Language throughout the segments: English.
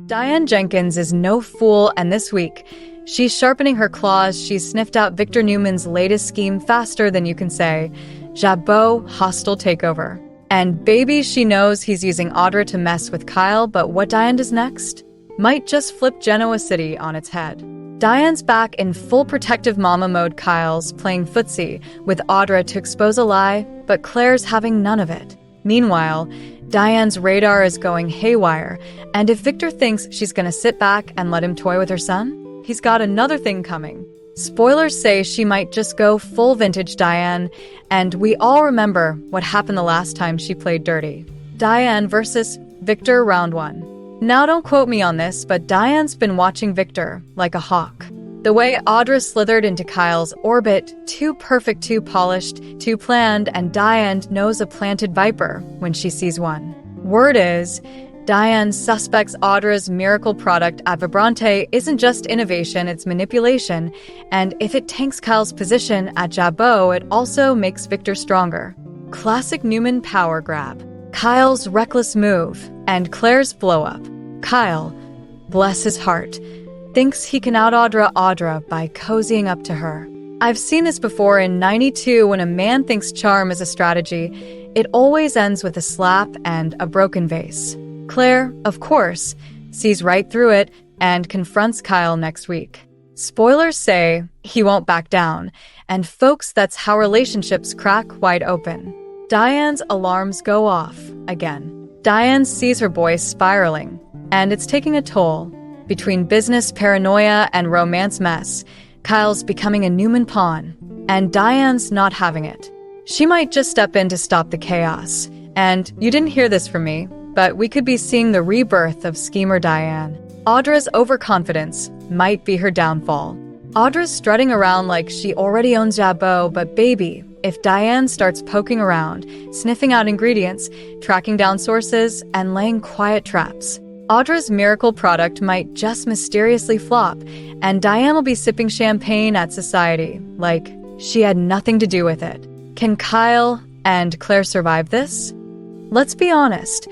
Diane Jenkins is no fool, and this week, she's sharpening her claws. She's sniffed out Victor Newman's latest scheme faster than you can say. Jabot hostile takeover. And baby, she knows he's using Audra to mess with Kyle, but what Diane does next might just flip Genoa City on its head. Diane's back in full protective mama mode. Kyle's playing footsie with Audra to expose a lie, but Claire's having none of it. Meanwhile, Diane's radar is going haywire, and if Victor thinks she's gonna sit back and let him toy with her son, he's got another thing coming. Spoilers say she might just go full vintage Diane, and we all remember what happened the last time she played dirty. Diane versus Victor, round 1. Now don't quote me on this, but Diane's been watching Victor like a hawk. The way Audra slithered into Kyle's orbit, too perfect, too polished, too planned, and Diane knows a planted viper when she sees one. Word is, Diane suspects Audra's miracle product at Vibrante isn't just innovation, it's manipulation, and if it tanks Kyle's position at Jabot, it also makes Victor stronger. Classic Newman power grab. Kyle's reckless move, and Claire's blow-up. Kyle, bless his heart, thinks he can out-Audra by cozying up to her. I've seen this before in 92 when a man thinks charm is a strategy. It always ends with a slap and a broken vase. Claire, of course, sees right through it and confronts Kyle next week. Spoilers say he won't back down, and folks, that's how relationships crack wide open. Diane's alarms go off again. Diane sees her boy spiraling, and it's taking a toll. Between business paranoia and romance mess, Kyle's becoming a Newman pawn, and Diane's not having it. She might just step in to stop the chaos. And you didn't hear this from me, but we could be seeing the rebirth of schemer Diane. Audra's overconfidence might be her downfall. Audra's strutting around like she already owns Jabot, but baby, if Diane starts poking around, sniffing out ingredients, tracking down sources, and laying quiet traps, Audra's miracle product might just mysteriously flop, and Diane will be sipping champagne at society, like she had nothing to do with it. Can Kyle and Claire survive this? Let's be honest.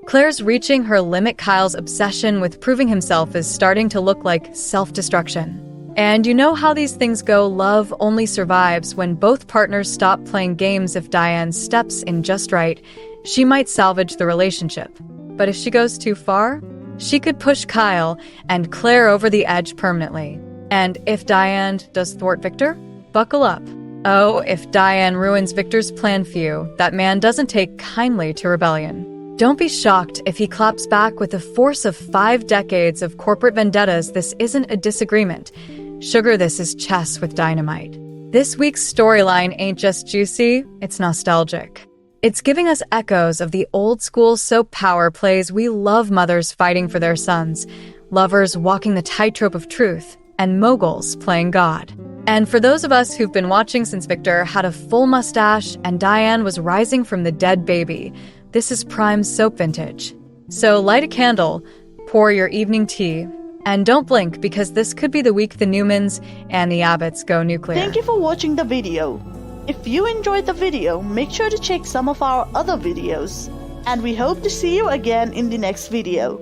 Claire's reaching her limit. Kyle's obsession with proving himself is starting to look like self-destruction. And you know how these things go, love only survives when both partners stop playing games. If Diane steps in just right, she might salvage the relationship. But if she goes too far, she could push Kyle and Claire over the edge permanently. And if Diane does thwart Victor, buckle up. Oh, if Diane ruins Victor's plan for you, that man doesn't take kindly to rebellion. Don't be shocked if he claps back with the force of 5 decades of corporate vendettas. This isn't a disagreement. Sugar, this is chess with dynamite. This week's storyline ain't just juicy, it's nostalgic. It's giving us echoes of the old-school soap power plays. We love mothers fighting for their sons, lovers walking the tightrope of truth, and moguls playing God. And for those of us who've been watching since Victor had a full mustache and Diane was rising from the dead baby, this is prime soap vintage. So light a candle, pour your evening tea, and don't blink, because this could be the week the Newmans and the Abbotts go nuclear. Thank you for watching the video. If you enjoyed the video, make sure to check some of our other videos. And we hope to see you again in the next video.